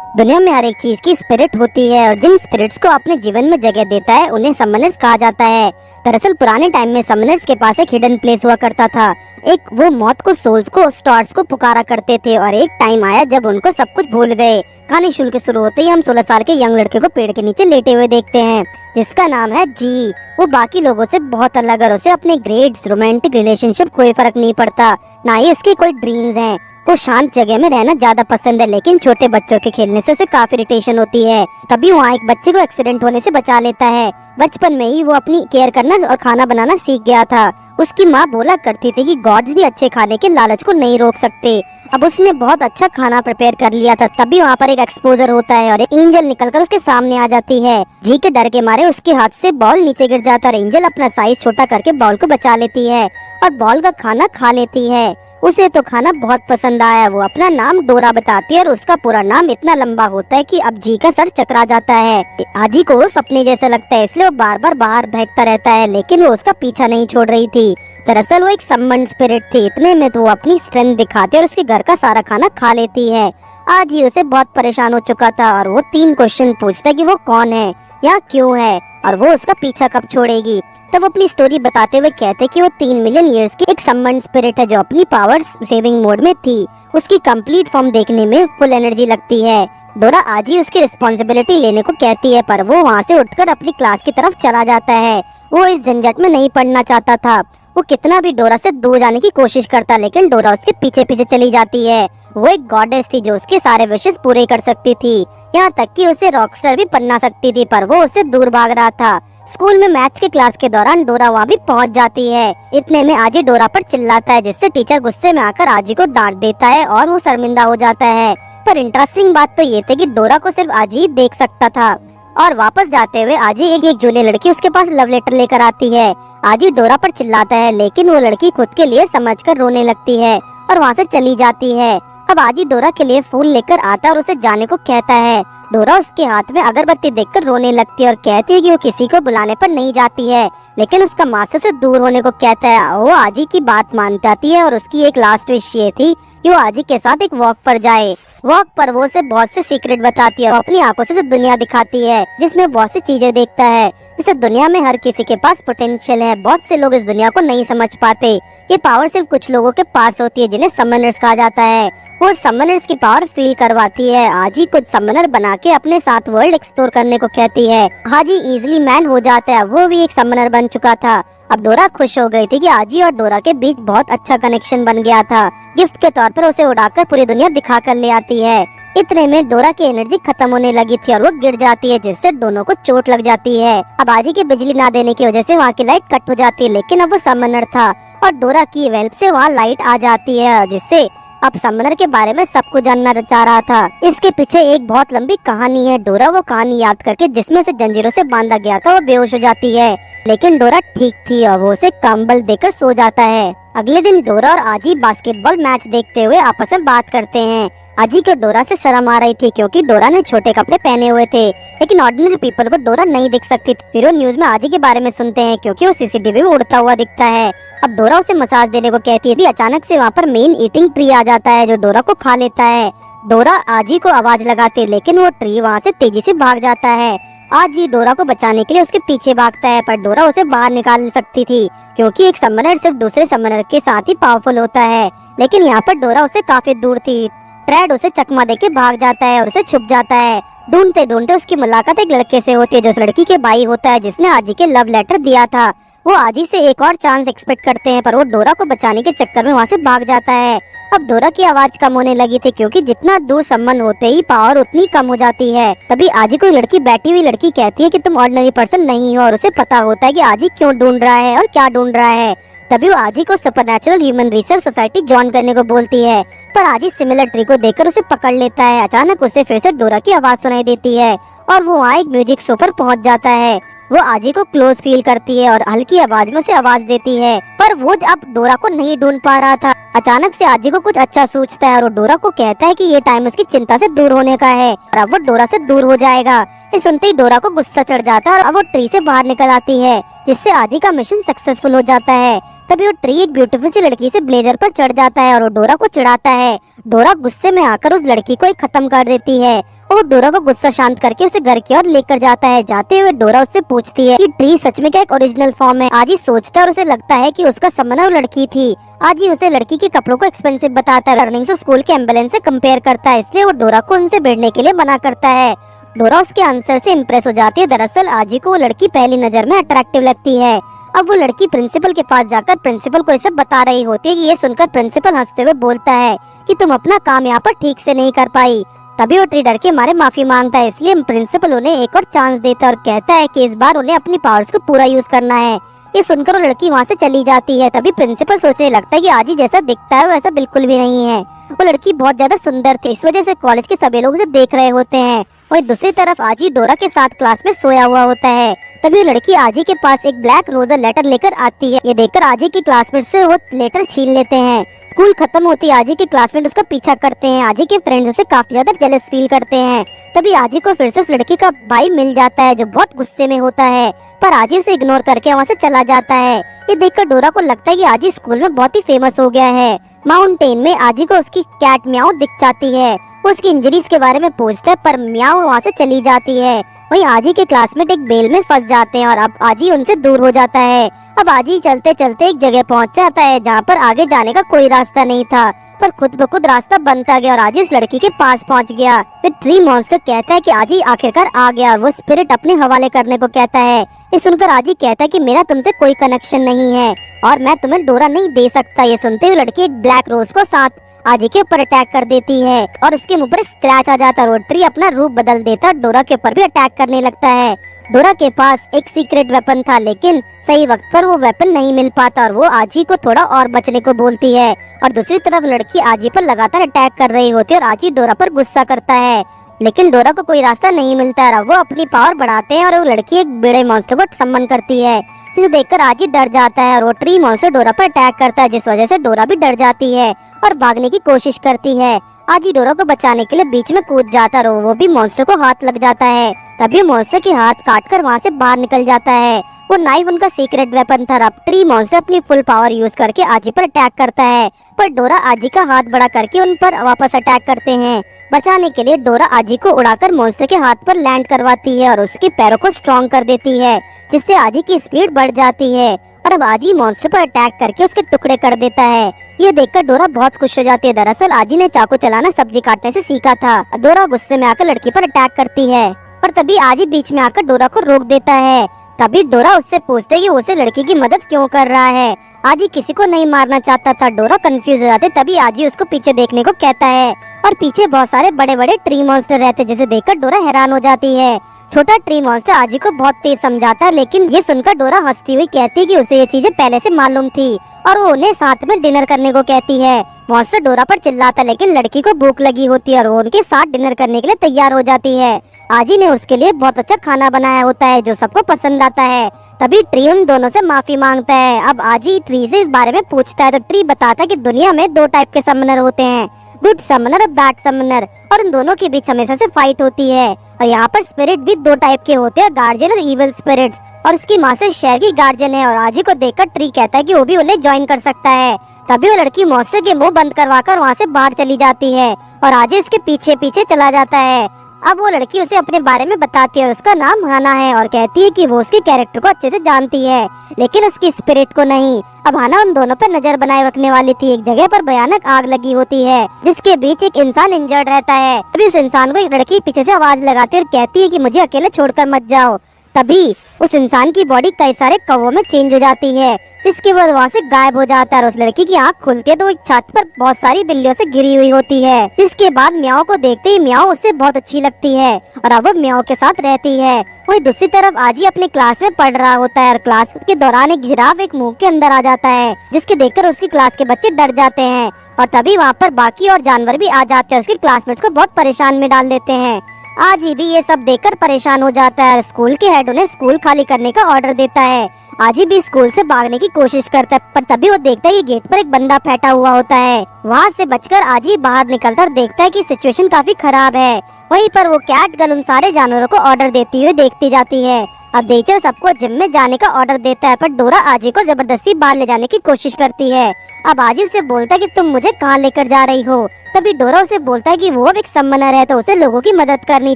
दुनिया में हर एक चीज की स्पिरिट होती है और जिन स्पिरिट्स को अपने जीवन में जगह देता है उन्हें समनर्स कहा जाता है। दरअसल पुराने टाइम में समनर्स के पास एक हिडन प्लेस हुआ करता था। एक वो मौत को, सोल्स को, स्टार्स को पुकारा करते थे और एक टाइम आया जब उनको सब कुछ भूल गए। कहानी शुरू होते ही हम 16 साल के यंग लड़के को पेड़ के नीचे लेटे हुए देखते हैं जिसका नाम है जी। वो बाकी लोगों से बहुत अलग है, उसे अपने ग्रेड्स, रोमांटिक रिलेशनशिप कोई फर्क नहीं पड़ता, ना ही उसके कोई ड्रीम्स हैं। वो शांत जगह में रहना ज्यादा पसंद है, लेकिन छोटे बच्चों के खेलने से उसे काफी इरिटेशन होती है। तभी वहाँ एक बच्चे को एक्सीडेंट होने से बचा लेता है। बचपन में ही वो अपनी केयर करना और खाना बनाना सीख गया था। उसकी माँ बोला करती थी कि गॉड्स भी अच्छे खाने के लालच को नहीं रोक सकते। अब उसने बहुत अच्छा खाना प्रिपेयर कर लिया था, तभी वहाँ पर एक एक्सपोजर होता है और एक एंजल निकलकर उसके सामने आ जाती है। जी के डर के मारे उसके हाथ से बॉल नीचे गिर जाता है। एंजल अपना साइज छोटा करके बॉल को बचा लेती है और बॉल का खाना खा लेती है। उसे तो खाना बहुत पसंद आया। वो अपना नाम डोरा बताती है और उसका पूरा नाम इतना लंबा होता है कि अब जी का सर चकरा जाता है। आजी को सपने जैसा लगता है, इसलिए वो बार बार बाहर भागता रहता है, लेकिन वो उसका पीछा नहीं छोड़ रही थी। दरअसल वो एक समन स्पिरिट थी। इतने में तो वो अपनी स्ट्रेंथ दिखाती है और उसके घर का सारा खाना खा लेती है। आज ही उसे बहुत परेशान हो चुका था और वो 3 क्वेश्चन पूछता है कि वो कौन है, या क्यों है, और वो उसका पीछा कब छोड़ेगी। तब वो अपनी स्टोरी बताते हुए कहते कि वो 3 मिलियन ईयर्स की एक समन स्पिरिट है जो अपनी पावर्स सेविंग मोड में थी। उसकी कंप्लीट फॉर्म देखने में फुल एनर्जी लगती है। डोरा आज ही उसकी रिस्पॉन्सिबिलिटी लेने को कहती है, पर वो वहाँ से उठकर अपनी क्लास की तरफ चला जाता है। वो इस झंझट में नहीं पढ़ना चाहता था। वो कितना भी डोरा से दूर जाने की कोशिश करता, लेकिन डोरा उसके पीछे पीछे चली जाती है। वो एक गॉडेस थी जो उसके सारे विशेस पूरे कर सकती थी, यहाँ तक कि उसे रॉकस्टार भी बनना सकती थी, पर वो उससे दूर भाग रहा था। स्कूल में मैथ्स की क्लास के दौरान डोरा वहाँ भी पहुँच जाती है। इतने में आजी डोरा पर चिल्लाता है, जिससे टीचर गुस्से में आकर आजी को डांट देता है और वो शर्मिंदा हो जाता है। पर इंटरेस्टिंग बात तो ये थी कि डोरा को सिर्फ आजी ही देख सकता था। और वापस जाते हुए आजी एक जूनियर लड़की उसके पास लव लेटर लेकर आती है। आजी डोरा पर चिल्लाता है, लेकिन वो लड़की खुद के लिए समझकर रोने लगती है और वहाँ से चली जाती है। अब आजी डोरा के लिए फूल लेकर आता है और उसे जाने को कहता है। डोरा उसके हाथ में अगरबत्ती देखकर रोने लगती है और कहती है कि वो किसी को बुलाने पर नहीं जाती है, लेकिन उसका मास्टर से दूर होने को कहता है। वो आजी की बात मान जाती है और उसकी एक लास्ट विश ये थी कि वो आजी के साथ एक वॉक पर जाए। वॉक पर वो उसे बहुत से सीक्रेट बताती है और अपनी आंखों से दुनिया दिखाती है, जिसमें बहुत सी चीजें देखता है। इस दुनिया में हर किसी के पास पोटेंशियल है, बहुत से लोग इस दुनिया को नहीं समझ पाते। ये पावर सिर्फ कुछ लोगों के पास होती है, जिन्हें समनर्स कहा जाता है। वो समनर्स की पावर फील करवाती है। आजी कुछ समनर बना के अपने साथ वर्ल्ड एक्सप्लोर करने को कहती है। आजी इजीली मैन हो जाता है, वो भी एक समनर बन चुका था। अब डोरा खुश हो गई थी कि आजी और डोरा के बीच बहुत अच्छा कनेक्शन बन गया था। गिफ्ट के तौर पर उसे उड़ाकर पूरी दुनिया दिखा कर ले आती है। इतने में डोरा की एनर्जी खत्म होने लगी थी और वो गिर जाती है, जिससे दोनों को चोट लग जाती है। अब आजी की बिजली ना देने की वजह से वहाँ की लाइट कट हो जाती है, लेकिन अब वो समनर था और डोरा की हेल्प से वहाँ लाइट आ जाती है, जिससे अब समनर के बारे में सब कुछ जानना चाह रहा था। इसके पीछे एक बहुत लंबी कहानी है। डोरा वो कहानी याद करके जिसमें उसे जंजीरों से बांधा गया था वो बेहोश हो जाती है, लेकिन डोरा ठीक थी और वो उसे कंबल देकर सो जाता है। अगले दिन डोरा और आजी बास्केटबॉल मैच देखते हुए आपस में बात करते हैं। आजी को डोरा से शर्म आ रही थी क्योंकि डोरा ने छोटे कपड़े पहने हुए थे, लेकिन ऑर्डिनरी पीपल को डोरा नहीं दिख सकती थी। फिर वो न्यूज में आजी के बारे में सुनते हैं क्योंकि वो सीसीटीवी में उड़ता हुआ दिखता है। अब डोरा उसे मसाज देने को कहती है, अचानक से वहाँ पर मेन ईटिंग ट्री आ जाता है जो डोरा को खा लेता है। डोरा आजी को आवाज लगाती है, लेकिन वो ट्री वहाँ से तेजी से भाग जाता है। आजी डोरा को बचाने के लिए उसके पीछे भागता है, पर डोरा उसे बाहर निकाल सकती थी क्योंकि एक समनर सिर्फ दूसरे समनर के साथ ही पावरफुल होता है, लेकिन यहाँ पर डोरा उसे काफी दूर थी। ट्रेड उसे चकमा देके भाग जाता है और उसे छुप जाता है। ढूंढते ढूंढते उसकी मुलाकात एक लड़के से होती है जो उस लड़की के भाई होता है जिसने आजी के लव लेटर दिया था। वो आजी से एक और चांस एक्सपेक्ट करते हैं, पर वो डोरा को बचाने के चक्कर में वहाँ से भाग जाता है। अब डोरा की आवाज कम होने लगी थी क्योंकि जितना दूर संबंध होते ही पावर उतनी कम हो जाती है। तभी आजी को लड़की, बैठी हुई लड़की कहती है कि तुम ऑर्डिनरी पर्सन नहीं हो, और उसे पता होता है कि आजी क्यों ढूंढ रहा है और क्या ढूंढ रहा है। तभी वो आजी को supernatural human research society join करने को बोलती है, पर आजी सिमिलर ट्री को देखकर उसे पकड़ लेता है। अचानक उसे फिर से डोरा की आवाज सुनाई देती है और वो वहाँ एक म्यूजिक शो पर पहुँच जाता है। वो आजी को क्लोज फील करती है और हल्की आवाज में से आवाज देती है, पर वो अब डोरा को नहीं ढूंढ पा रहा था। अचानक से आजी को कुछ अच्छा सूझता है और वो डोरा को कहता है कि ये टाइम उसकी चिंता से दूर होने का है और अब वो डोरा से दूर हो जाएगा। ये सुनते ही डोरा को गुस्सा चढ़ जाता है और अब वो ट्री से बाहर निकल आती है, जिससे आजी का मिशन सक्सेसफुल हो जाता है। तभी वो ट्री एक ब्यूटीफुल सी लड़की से ब्लेजर पर चढ़ जाता है और वो डोरा को चिढ़ाता है। डोरा गुस्से में आकर उस लड़की को एक खत्म कर देती है और डोरा को गुस्सा शांत करके उसे घर की ओर लेकर जाता है। जाते हुए डोरा उससे पूछती है कि ट्री सच में क्या एक ओरिजिनल फॉर्म है। आजी सोचता है और उसे लगता है कि उसका समन वो लड़की थी। आजी उसे लड़की के कपड़ों को एक्सपेंसिव बताता है। अर्निंग्स को स्कूल के एम्बुलेंस से कंपेयर करता है, इसलिए वो डोरा को उनसे भिड़ने के लिए मना करता है। डोरा उसके आंसर से इम्प्रेस हो जाती है। दरअसल आजी को वो लड़की पहली नजर में अट्रैक्टिव लगती है। अब वो लड़की प्रिंसिपल के पास जाकर प्रिंसिपल को ये सब बता रही होती है कि ये सुनकर प्रिंसिपल हंसते हुए बोलता है कि तुम अपना काम यहाँ पर ठीक से नहीं कर पाई। तभी वो ट्री डर के मारे माफी मांगता है, इसलिए प्रिंसिपल उन्हें एक और चांस देता है और कहता है कि इस बार उन्हें अपनी पावर्स को पूरा यूज करना है। ये सुनकर वो लड़की वहाँ से चली जाती है। तभी प्रिंसिपल सोचने लगता है कि आजी जैसा दिखता है वैसा बिल्कुल भी नहीं है। वो लड़की बहुत ज्यादा सुंदर थी, इस वजह से कॉलेज के सभी लोग उसे देख रहे होते हैं। वही दूसरी तरफ आजी डोरा के साथ क्लास में सोया हुआ होता है। तभी वो लड़की आजी के पास एक ब्लैक रोजर लेटर लेकर आती है। ये देखकर आजी के क्लासमेट से वो लेटर छीन लेते हैं। स्कूल खत्म होती है, आजी के क्लासमेट उसका पीछा करते हैं। आजी के फ्रेंड्स उसे काफी ज्यादा जेलस फील करते हैं। तभी आजी को फिर से उस लड़की का भाई मिल जाता है जो बहुत गुस्से में होता है, पर आजी उसे इग्नोर करके वहाँ से चला जाता है। ये देखकर डोरा को लगता है कि आजी स्कूल में बहुत ही फेमस हो गया है। माउंटेन में आजी को उसकी कैट म्याओ दिख जाती है। वो उसकी इंजरीज के बारे में पूछता है, पर म्याओ वहाँ से चली जाती है। वहीं आजी के क्लासमेट एक बेल में फंस जाते हैं और अब आजी उनसे दूर हो जाता है। अब आजी चलते चलते एक जगह पहुंच जाता है जहाँ पर आगे जाने का कोई रास्ता नहीं था, पर खुद ब खुद रास्ता बनता गया और आजी उस लड़की के पास पहुंच गया। फिर ट्री मॉन्स्टर कहता है कि आजी आखिरकार आ गया और वो स्पिरिट अपने हवाले करने को कहता है। ये सुनकर आजी कहता है कि मेरा तुमसे कोई कनेक्शन नहीं है और मैं तुम्हें डोरा नहीं दे सकता। ये सुनते हुए लड़की एक ब्लैक रोज को साथ आजी के ऊपर अटैक कर देती है और उसके मुंह पर स्क्रैच आ जाता है और ट्री अपना रूप बदल देता, डोरा के ऊपर भी अटैक करने लगता है। डोरा के पास एक सीक्रेट वेपन था, लेकिन सही वक्त पर वो वेपन नहीं मिल पाता और वो आजी को थोड़ा और बचने को बोलती है। और दूसरी तरफ लड़की आजी पर लगातार अटैक कर रही होती है और आजी डोरा पर गुस्सा करता है, लेकिन डोरा को कोई रास्ता नहीं मिलता है। वो अपनी पावर बढ़ाते हैं और वो लड़की एक बड़े मॉन्स्टर को सम्मन करती है, जिसे देखकर आजी डर जाता है और वो ट्री मॉन्स्टर डोरा पर अटैक करता है, जिस वजह से डोरा भी डर जाती है और भागने की कोशिश करती है। आजी डोरा को बचाने के लिए बीच में कूद जाता है और वो भी मॉन्स्टर को हाथ लग जाता है। तभी मॉन्स्टर के हाथ काटकर वहाँ से बाहर निकल जाता है। वो नाइफ उनका सीक्रेट वेपन था। अब ट्री मॉन्स्टर अपनी फुल पावर यूज करके आजी पर अटैक करता है, पर डोरा आजी का हाथ बड़ा करके उन पर वापस अटैक करते हैं। बचाने के लिए डोरा आजी को उड़ाकर मॉन्स्टर के हाथ पर लैंड करवाती है और उसके पैरों को स्ट्रॉन्ग कर देती है, जिससे आजी की स्पीड बढ़ जाती है और अब आजी मॉन्स्टर पर अटैक करके उसके टुकड़े कर देता है। ये देखकर डोरा बहुत खुश हो जाती है। दरअसल आजी ने चाकू चलाना सब्जी काटने से सीखा था। डोरा गुस्से में आकर लड़की पर अटैक करती है, पर तभी आजी बीच में आकर डोरा को रोक देता है। तभी डोरा उससे पूछते है कि उसे लड़की की मदद क्यों कर रहा है। आजी किसी को नहीं मारना चाहता था। डोरा कंफ्यूज हो जाते, तभी आजी उसको पीछे देखने को कहता है और पीछे बहुत सारे बड़े बड़े ट्री मॉन्स्टर रहते, जिसे देखकर डोरा हैरान हो जाती है। छोटा ट्री मॉन्स्टर आजी को बहुत तेज समझाता है, लेकिन ये सुनकर डोरा हंसती हुई कहती है कि उसे ये चीजें पहले से मालूम थी और वो उन्हें साथ में डिनर करने को कहती है। मॉन्स्टर डोरा पर चिल्लाता, लेकिन लड़की को भूख लगी होती है और वो उनके साथ डिनर करने के लिए तैयार हो जाती है। आजी ने उसके लिए बहुत अच्छा खाना बनाया होता है जो सबको पसंद आता है। तभी ट्री उन दोनों से माफी मांगता है। अब आजी ट्री से इस बारे में पूछता है तो ट्री बताता है कि दुनिया में दो टाइप के समनर होते हैं, गुड समनर और बैड समनर, और इन दोनों के बीच हमेशा से फाइट होती है। और यहाँ पर स्पिरिट भी दो टाइप के होते हैं, गार्जियन और इविल स्पिरिट्स, और उसकी माँ से शहर की गार्जियन है। और आजी को देखकर ट्री कहता है कि वो भी उन्हें ज्वाइन कर सकता है। तभी वो लड़की मॉन्स्टर के मुंह बंद करवाकर वहाँ से बाहर चली जाती है और आजी उसके पीछे पीछे चला जाता है। अब वो लड़की उसे अपने बारे में बताती है और उसका नाम हाना है और कहती है कि वो उसके कैरेक्टर को अच्छे से जानती है, लेकिन उसकी स्पिरिट को नहीं। अब हाना उन दोनों पर नजर बनाए रखने वाली थी। एक जगह पर भयानक आग लगी होती है जिसके बीच एक इंसान इंजर्ड रहता है। तभी उस इंसान को एक लड़की पीछे से आवाज लगाती है और कहती है कि मुझे अकेले छोड़कर मत जाओ। तभी उस इंसान की बॉडी कई सारे कौवों में चेंज हो जाती है, जिसके बाद वहाँ से गायब हो जाता है और उस लड़की की आंख खुलती है तो एक छत पर बहुत सारी बिल्लियों से घिरी हुई होती है। जिसके बाद म्याओ को देखते ही म्याओ उससे बहुत अच्छी लगती है और अब वो म्याओ के साथ रहती है। वही दूसरी तरफ आजी अपने क्लास में पढ़ रहा होता है और क्लास के दौरान एक जिराफ एक मुंह के अंदर आ जाता है, जिसके देखकर उसकी क्लास के बच्चे डर जाते हैं और तभी वहाँ पर बाकी और जानवर भी आ जाते हैं, उसके क्लासमेट्स को बहुत परेशान में डाल देते हैं। आजी भी ये सब देखकर परेशान हो जाता है। स्कूल के हेड उन्हें स्कूल खाली करने का ऑर्डर देता है। आजी भी स्कूल से भागने की कोशिश करता है, पर तभी वो देखता है कि गेट पर एक बंदा बैठा हुआ होता है। वहाँ से बचकर आजी बाहर निकलकर देखता है कि सिचुएशन काफी खराब है। वहीं पर वो कैट गर्ल उन सारे जानवरों को ऑर्डर देती हुई देखती जाती है। अब देचो सबको जिम में जाने का ऑर्डर देता है, पर डोरा आजी को जबरदस्ती बाहर ले जाने की कोशिश करती है। अब आजी उसे बोलता है कि तुम मुझे कहाँ लेकर जा रही हो। तभी डोरा उसे बोलता है कि वो अब एक समनर है तो उसे लोगों की मदद करनी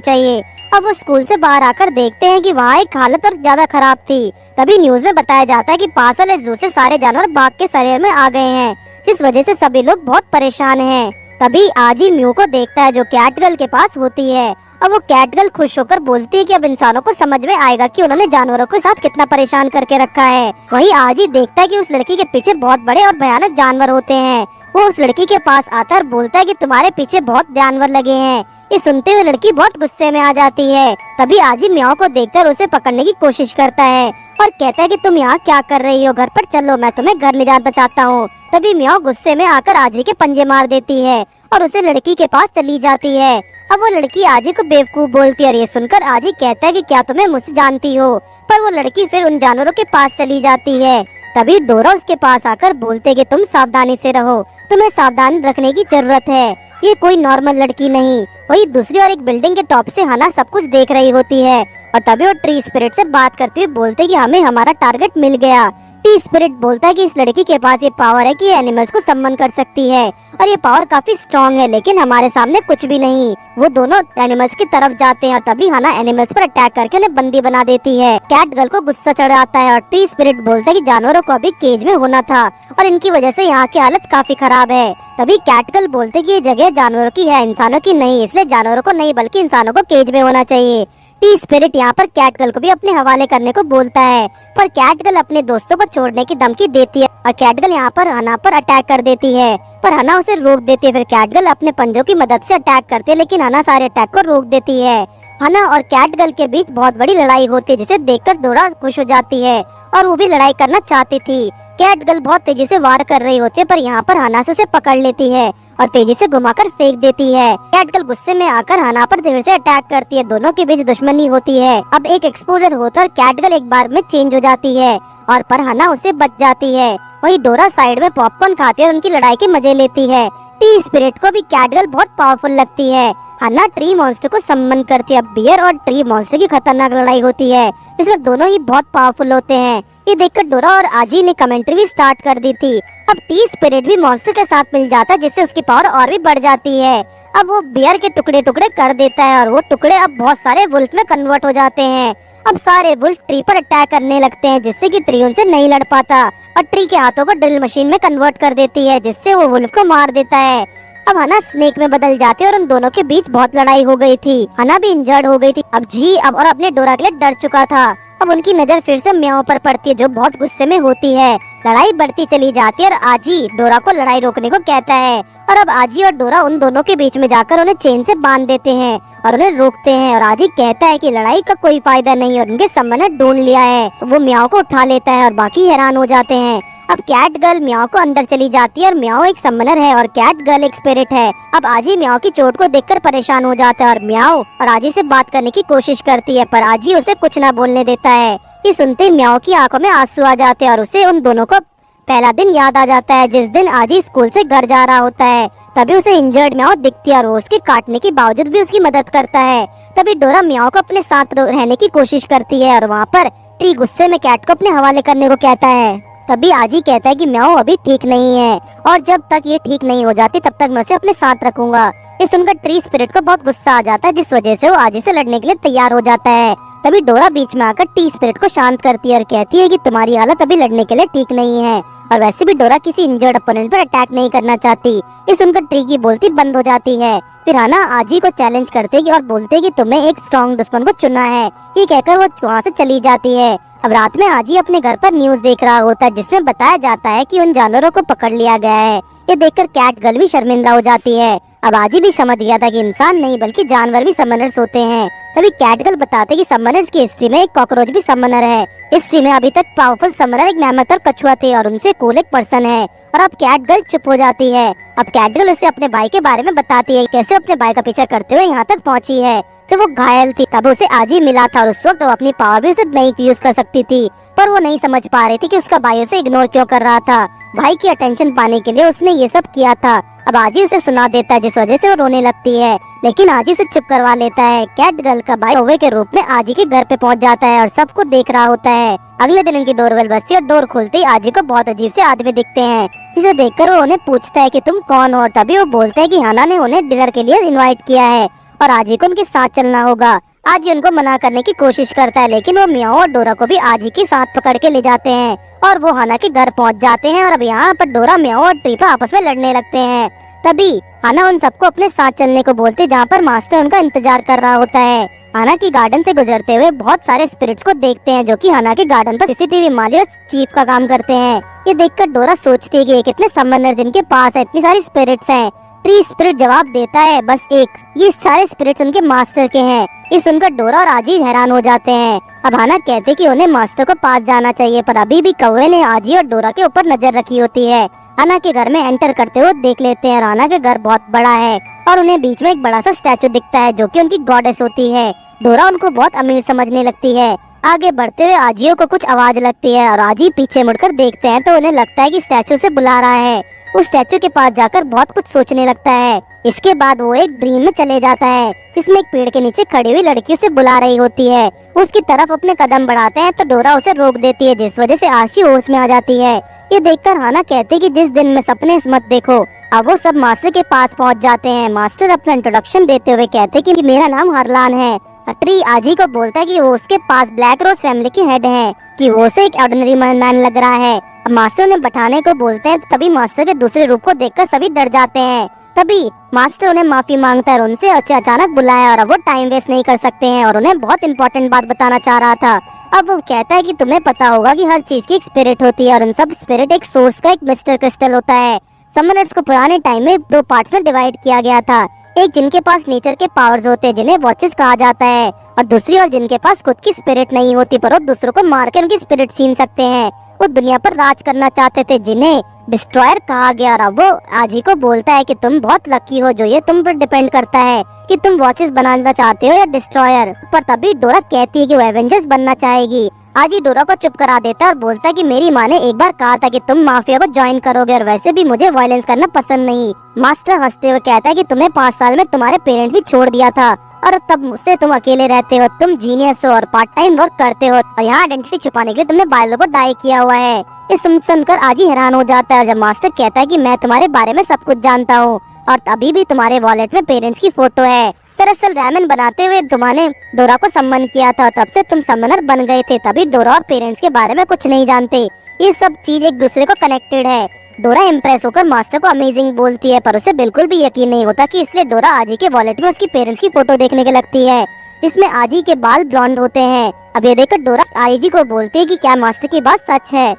चाहिए। अब वो स्कूल से बाहर आकर देखते हैं कि वहाँ एक हालत और ज्यादा खराब थी। तभी न्यूज में बताया जाता है कि पास वाले जू से सारे जानवर भाग के शहर में आ गए हैं, जिस वजह से सभी लोग बहुत परेशान हैं। तभी आजी म्यू को देखता है जो कैटगर्ल के पास होती है। अब वो कैटगर्ल खुश होकर बोलती है कि अब इंसानों को समझ में आएगा कि उन्होंने जानवरों के साथ कितना परेशान करके रखा है। वहीं आजी देखता है कि उस लड़की के पीछे बहुत बड़े और भयानक जानवर होते हैं। वो उस लड़की के पास आता है और बोलता है कि तुम्हारे पीछे बहुत जानवर लगे हैं। ये सुनते हुए लड़की बहुत गुस्से में आ जाती है। तभी आजी म्याओ को देखकर उसे पकड़ने की कोशिश करता है और कहता है कि तुम यहाँ क्या कर रही हो, घर पर चलो, मैं तुम्हें घर ले जाना चाहता हूँ। तभी म्याओ गुस्से में आकर आजी के पंजे मार देती है और उसे लड़की के पास चली जाती है। अब वो लड़की आजी को बेवकूफ बोलती है और ये सुनकर आजी कहता है कि क्या तुम्हें मुझसे जानती हो, पर वो लड़की फिर उन जानवरों के पास चली जाती है। तभी डोरा उसके पास आकर बोलते कि तुम सावधानी से रहो, तुम्हें सावधान रखने की जरूरत है, ये कोई नॉर्मल लड़की नहीं। वही दूसरी और एक बिल्डिंग के टॉप से हना सब कुछ देख रही होती है और तभी वो ट्री स्पिरिट से बात करते हुए बोलते कि हमें हमारा टारगेट मिल गया। ट्री स्पिरिट बोलता है कि इस लड़की के पास ये पावर है कि ये एनिमल्स को सम्मन कर सकती है और ये पावर काफी स्ट्रॉन्ग है, लेकिन हमारे सामने कुछ भी नहीं। वो दोनों एनिमल्स की तरफ जाते हैं और तभी हना एनिमल्स पर अटैक करके उन्हें बंदी बना देती है। कैटगर्ल को गुस्सा चढ़ आता है और ट्री स्पिरिट बोलता है कि जानवरों को अभी केज में होना था और इनकी वजह से यहाँ की हालत काफी खराब है। तभी कैटगर्ल बोलते कि ये जगह जानवरों की है, इंसानों की नहीं, इसलिए जानवरों को नहीं बल्कि इंसानों को केज में होना चाहिए। टी स्पिरिट यहाँ पर कैटगर्ल को भी अपने हवाले करने को बोलता है, पर कैटगर्ल अपने दोस्तों को छोड़ने की धमकी देती है और कैटगर्ल यहाँ पर हना पर अटैक कर देती है, पर हना उसे रोक देती है। फिर कैटगर्ल अपने पंजों की मदद से अटैक करती है, लेकिन हना सारे अटैक को रोक देती है। हना और कैटगर्ल के बीच बहुत बड़ी लड़ाई होती है, जिसे देखकर डोरा खुश हो जाती है और वो भी लड़ाई करना चाहती थी। कैटगर्ल बहुत तेजी से वार कर रही होती है, पर यहाँ पर हना से उसे पकड़ लेती है और तेजी से घुमाकर फेंक देती है। कैटगर्ल गुस्से में आकर हना पर देर से अटैक करती है, दोनों के बीच दुश्मनी होती है। अब एक एक्सपोजर होता है और कैटगर्ल एक बार में चेंज हो जाती है और पर हना उसे बच जाती है। वही डोरा साइड में पॉपकॉर्न खाती है और उनकी लड़ाई के मजे लेती है। टी स्पिरिट को भी कैटगर्ल बहुत पावरफुल लगती है। हन्ना ट्री मॉन्स्टर को सम्मन करती है। बियर और ट्री मॉन्स्टर की खतरनाक लड़ाई होती है, इसमें दोनों ही बहुत पावरफुल होते हैं। ये देखकर डोरा और आजी ने कमेंट्री भी स्टार्ट कर दी थी। अब टी स्पिरिट भी मॉन्स्टर के साथ मिल जाता है, जिससे उसकी पावर और भी बढ़ जाती है। अब वो बियर के टुकड़े टुकड़े कर देता है और वो टुकड़े अब बहुत सारे वुल्फ में कन्वर्ट हो जाते हैं। अब सारे वुल्फ ट्री पर अटैक करने लगते हैं, जिससे कि ट्री उनसे नहीं लड़ पाता और ट्री के हाथों को ड्रिल मशीन में कन्वर्ट कर देती है, जिससे वो वुल्फ को मार देता है। अब हना स्नेक में बदल जाती है और उन दोनों के बीच बहुत लड़ाई हो गई थी। हना भी इंजर्ड हो गई थी। अब जी अब और अपने डोरा के लिए डर चुका था। अब उनकी नजर फिर से म्याओ पर पड़ती है, जो बहुत गुस्से में होती है। लड़ाई बढ़ती चली जाती है और आजी डोरा को लड़ाई रोकने को कहता है और अब आजी और डोरा उन दोनों के बीच में जाकर उन्हें चेन से बांध देते हैं और उन्हें रोकते हैं। और आजी कहता है कि लड़ाई का कोई फायदा नहीं और उनके सम्मन ने ढूंढ लिया है। वो म्याओ को उठा लेता है और बाकी हैरान हो जाते हैं। अब कैट गर्ल म्याओ को अंदर चली जाती है और म्याओ एक समनर है और कैट गर्ल एक स्पिरिट है। अब आजी म्याओ की चोट को देखकर परेशान हो जाता है और म्याओ और आजी से बात करने की कोशिश करती है, पर आजी उसे कुछ ना बोलने देता है। ये सुनते ही म्याओ की आंखों में आंसू आ जाते हैं और उसे उन दोनों को पहला दिन याद आ जाता है, जिस दिन आजी स्कूल से घर जा रहा होता है। तभी उसे इंजर्ड म्याओ दिखती है और वो उसके काटने के बावजूद भी उसकी मदद करता है। तभी डोरा म्याओ को अपने साथ रहने की कोशिश करती है और वहाँ पर ट्री गुस्से में कैट को अपने हवाले करने को कहता है। तभी आजी कहता है कि म्याओ अभी ठीक नहीं है और जब तक ये ठीक नहीं हो जाती तब तक मैं उसे अपने साथ रखूंगा। ये सुनकर ट्री स्पिरिट को बहुत गुस्सा आ जाता है, जिस वजह से वो आजी से लड़ने के लिए तैयार हो जाता है। तभी डोरा बीच में आकर ट्री स्पिरिट को शांत करती है और कहती है कि तुम्हारी हालत अभी लड़ने के लिए ठीक नहीं है और वैसे भी डोरा किसी इंजर्ड अपोनेंट पर अटैक नहीं करना चाहती। ये सुनकर ट्री की बोलती बंद हो जाती है। फिर हना आजी को चैलेंज करते और बोलते कि तुम्हें एक स्ट्रॉन्ग दुश्मन को चुनना है। ये कहकर वो वहाँ से चली जाती है। अब रात में आजी अपने घर पर न्यूज देख रहा होता है, जिसमें बताया जाता है कि उन जानवरों को पकड़ लिया गया है। ये देखकर कैट गर्ल भी शर्मिंदा हो जाती है। अब आजी भी समझ गया था कि इंसान नहीं बल्कि जानवर भी समनर्स होते हैं। तभी कैट गर्ल बताते कि समनर्स की हिस्ट्री में एक कॉकरोच भी समनर है। हिस्ट्री में अभी तक पावरफुल समनर एक मेहमत और कछुआ थे और उनसे कूल एक पर्सन है। और अब कैट गर्ल चुप हो जाती है। अब कैट गर्ल उसे अपने भाई के बारे में बताती है, कैसे अपने भाई का पीछा करते हुए यहाँ तक पहुँची है। जब वो घायल थी तब उसे आजी मिला था और उस वक्त वो अपनी पावर भी उसे नहीं यूज कर सकती थी, पर वो नहीं समझ पा रही थी कि उसका भाई उसे इग्नोर क्यों कर रहा था। भाई की अटेंशन पाने के लिए उसने ये सब किया था। अब आजी उसे सुना देता है जिस वजह से वो रोने लगती है, लेकिन आजी उसे चुप करवा लेता है। कैट गर्ल का भाई कौवे के रूप में आजी के घर पे पहुंच जाता है और सबको देख रहा होता है। अगले दिन उनकी डोरबेल बजती है और डोर खुलते ही आजी को बहुत अजीब से आदमी दिखते हैं, जिसे देखकर वो उन्हें पूछता है कि तुम कौन हो, और तभी वो बोलते हैं कि हाना ने उन्हें डिनर के लिए इनवाइट किया है और आजी को उनके साथ चलना होगा। आजी उनको मना करने की कोशिश करता है, लेकिन वो मियाओ और डोरा को भी आजी के साथ पकड़ के ले जाते हैं और वो हाना के घर पहुंच जाते हैं। और अब यहाँ पर डोरा, मियाओ और ट्रीपा आपस में लड़ने लगते हैं। तभी हाना उन सबको अपने साथ चलने को बोलते, जहाँ पर मास्टर उनका इंतजार कर रहा होता है। हाना की गार्डन से गुजरते हुए बहुत सारे स्पिरिट्स को देखते हैं, जो कि हाना के गार्डन पर सीसीटीवी माली और चीफ का काम करते हैं। ये देखकर डोरा सोचती है कि कितने समनर जिनके पास है इतनी सारी स्पिरिट्स हैं। ट्री स्पिरिट जवाब देता है, बस एक, ये सारे स्पिरिट्स उनके मास्टर के हैं। ये सुनकर डोरा और आजी हैरान हो जाते हैं। अब हाना कहते कि उन्हें मास्टर को पास जाना चाहिए, पर अभी भी कौवे ने आजी और डोरा के ऊपर नजर रखी होती है। हाना के घर में एंटर करते हुए देख लेते हैं। हाना का घर बहुत बड़ा है और उन्हें बीच में एक बड़ा सा स्टैचू दिखता है, जो कि उनकी गॉडेस होती है। डोरा उनको बहुत अमीर समझने लगती है। आगे बढ़ते हुए आजियों को कुछ आवाज लगती है और आजी पीछे मुड़कर देखते हैं तो उन्हें लगता है कि स्टैचू से बुला रहा है। उस स्टैचू के पास जाकर बहुत कुछ सोचने लगता है। इसके बाद वो एक ड्रीम में चले जाता है, जिसमें एक पेड़ के नीचे खड़ी हुई लड़की उसे बुला रही होती है। उसकी तरफ अपने कदम बढ़ाते हैं तो डोरा उसे रोक देती है, जिस वजह से आशी होश में आ जाती है। ये देखकर हाना कहते कि जिस दिन में सपने मत देखो। अब वो सब मास्टर के पास पहुंच जाते हैं। मास्टर अपना इंट्रोडक्शन देते हुए कहते कि मेरा नाम हरलान है। ट्री आजी को बोलता है कि वो उसके पास ब्लैक रोज फैमिली के हेड हैं, कि वो उसे एक ऑर्डिनरी मैन लग रहा है। अब मास्टर उन्हें बैठाने को बोलते हैं, तभी मास्टर के दूसरे रूप को देखकर सभी डर जाते हैं। तभी मास्टर उन्हें माफी मांगता है और उनसे अचानक बुलाया, और अब वो टाइम वेस्ट नहीं कर सकते हैं और उन्हें बहुत इंपॉर्टेंट बात बताना चाह रहा था। अब वो कहता है कि तुम्हें पता होगा कि हर चीज की एक स्पिरिट होती है और उन सब स्पिरिट एक सोर्स का एक मिस्टर क्रिस्टल होता है। समनर्स को पुराने टाइम में दो पार्ट्स में डिवाइड किया गया था, एक जिनके पास नेचर के पावर्स होते हैं जिन्हें वॉचेस कहा जाता है, और दूसरी और जिनके पास खुद की स्पिरिट नहीं होती पर वो दूसरों को मार के उनकी स्पिरिट छीन सकते हैं। वो दुनिया पर राज करना चाहते थे, जिन्हें डिस्ट्रॉयर कहा गया। और वो आजी को बोलता है कि तुम बहुत लकी हो, जो ये तुम पर डिपेंड करता है कि तुम वॉचेस बनाना चाहते हो या डिस्ट्रॉयर। पर तभी डोरा कहती है कि वो एवेंजर्स बनना चाहेगी। आजी डोरा को चुप करा देता है और बोलता है कि मेरी माँ ने एक बार कहा था कि तुम माफिया को ज्वाइन करोगे, और वैसे भी मुझे वायलेंस करना पसंद नहीं। मास्टर हंसते हुए कहता है कि तुम्हें 5 साल में तुम्हारे पेरेंट्स भी छोड़ दिया था और तब मुझसे तुम अकेले रहते हो। तुम जीनियस हो और पार्ट टाइम वर्क करते हो, और यहाँ आइडेंटिटी छुपाने के लिए तुमने बालों को डाई किया हुआ है। ये सुनकर आजी हैरान हो जाता है। और जब मास्टर कहता है कि मैं तुम्हारे बारे में सब कुछ जानता हूँ और अभी भी तुम्हारे वॉलेट में पेरेंट्स की फोटो है। दरअसल रैमन बनाते हुए तुम्हारे डोरा को सम्मन किया था, तब से तुम सम्मनर बन गए थे। तभी डोरा और पेरेंट्स के बारे में कुछ नहीं जानते। ये सब चीज एक दूसरे को कनेक्टेड है। डोरा इम्प्रेस होकर मास्टर को अमेजिंग बोलती है, पर उसे बिल्कुल भी यकीन नहीं होता कि इसलिए डोरा आजी के वॉलेट में उसकी पेरेंट्स की फोटो देखने के लगती है, जिसमें आजी के बाल ब्लॉन्ड होते हैं। अब ये देखकर डोरा आजी को बोलती है कि क्या मास्टर की बात सच है।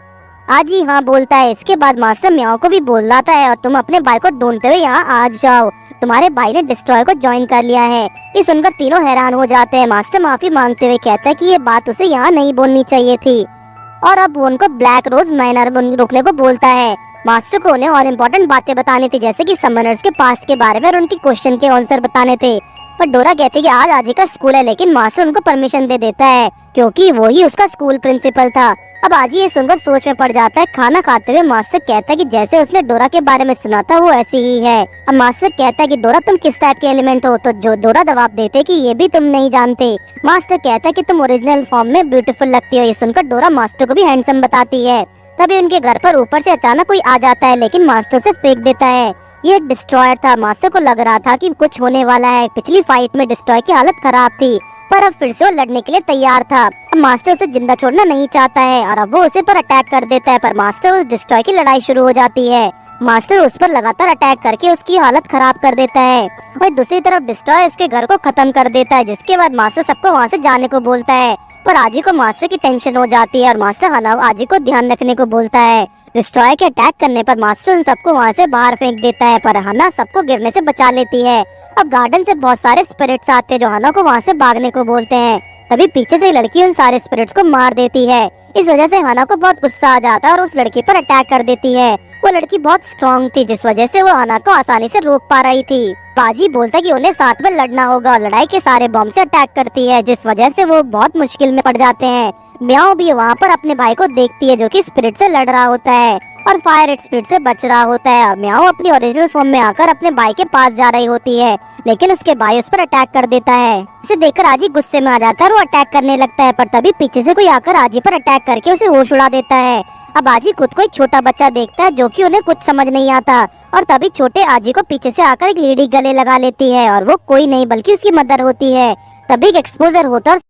आजी हाँ बोलता है। इसके बाद मास्टर म्याओ को भी बोलता है, और तुम अपने भाई को ढूंढते हुए यहाँ आ जाओ, तुम्हारे भाई ने डिस्ट्रॉय को ज्वाइन कर लिया है। ये सुनकर तीनों हैरान हो जाते हैं। मास्टर माफी मांगते हुए कहता है कि ये बात उसे यहाँ नहीं बोलनी चाहिए थी, और अब वो उनको ब्लैक रोज माइनर रोकने को बोलता है। मास्टर को उन्हें और इम्पोर्टेंट बातें बतानी थी, जैसे कि समनर्स के पास्ट के बारे में और उनकी क्वेश्चन के आंसर बताने थे। पर डोरा कहती है कि आज आजी का स्कूल है, लेकिन मास्टर उनको परमिशन दे देता है क्योंकि वो ही उसका स्कूल प्रिंसिपल था। अब आजी ये सुनकर सोच में पड़ जाता है। खाना खाते हुए मास्टर कहता है कि जैसे उसने डोरा के बारे में सुना था वो ऐसी ही है। अब मास्टर कहता है कि डोरा तुम किस टाइप के एलिमेंट हो, तो जो डोरा जवाब देते कि ये भी तुम नहीं जानते। मास्टर कहता है कि तुम ओरिजिनल फॉर्म में ब्यूटीफुल लगती हो। ये सुनकर डोरा मास्टर को भी हैंडसम बताती है। तभी उनके घर पर ऊपर से अचानक कोई आ जाता है, लेकिन मास्टर उसे फेंक देता है। ये एक डिस्ट्रॉयर था। मास्टर को लग रहा था कि कुछ होने वाला है। पिछली फाइट में डिस्ट्रॉय की हालत खराब थी, पर अब फिर से वो लड़ने के लिए तैयार था। अब मास्टर उसे जिंदा छोड़ना नहीं चाहता है और अब वो उसे पर अटैक कर देता है, पर मास्टर उस डिस्ट्रॉय की लड़ाई शुरू हो जाती है। मास्टर उस पर लगातार अटैक करके उसकी हालत खराब कर देता है, और दूसरी तरफ डिस्ट्रॉय उसके घर को खत्म कर देता है। जिसके बाद मास्टर सबको वहाँ से जाने को बोलता है, पर आजी को मास्टर की टेंशन हो जाती है और मास्टर हनाव आजी को ध्यान रखने को बोलता है। डिस्ट्रॉय के अटैक करने पर मास्टर उन सबको वहाँ से बाहर फेंक देता है, पर हना सबको गिरने से बचा लेती है। अब गार्डन से बहुत सारे स्पिरिट्स आते हैं जो हना को वहाँ से भागने को बोलते हैं। तभी पीछे से लड़की उन सारे स्पिरिट्स को मार देती है। इस वजह से हाना को बहुत गुस्सा आ जाता है और उस लड़की पर अटैक कर देती है। वो लड़की बहुत स्ट्रांग थी जिस वजह से वो हाना को आसानी से रोक पा रही थी। बाजी बोलता है कि उन्हें साथ में लड़ना होगा और लड़ाई के सारे बॉम्ब से अटैक करती है जिस वजह से वो बहुत मुश्किल में पड़ जाते हैं। म्याओ भी वहाँ पर अपने भाई को देखती है जो कि स्पिरिट से लड़ रहा होता है और फायर स्पिरिट से बच रहा होता है। म्याओ अपनी ओरिजिनल फॉर्म में आकर अपने भाई के पास जा रही होती है लेकिन उसके भाई उस पर अटैक कर देता है। इसे देखकर आजी गुस्से में आ जाता है और वो अटैक करने लगता है, पर तभी पीछे से कोई आकर आजी पर अटैक करके उसे होश उड़ा देता है। अब आजी खुद को एक छोटा बच्चा देखता है जो कि उन्हें कुछ समझ नहीं आता और तभी छोटे आजी को पीछे से आकर एक लेडी गले लगा लेती है और वो कोई नहीं बल्कि उसकी मदर होती है। तभी एक एक्सपोजर होता है और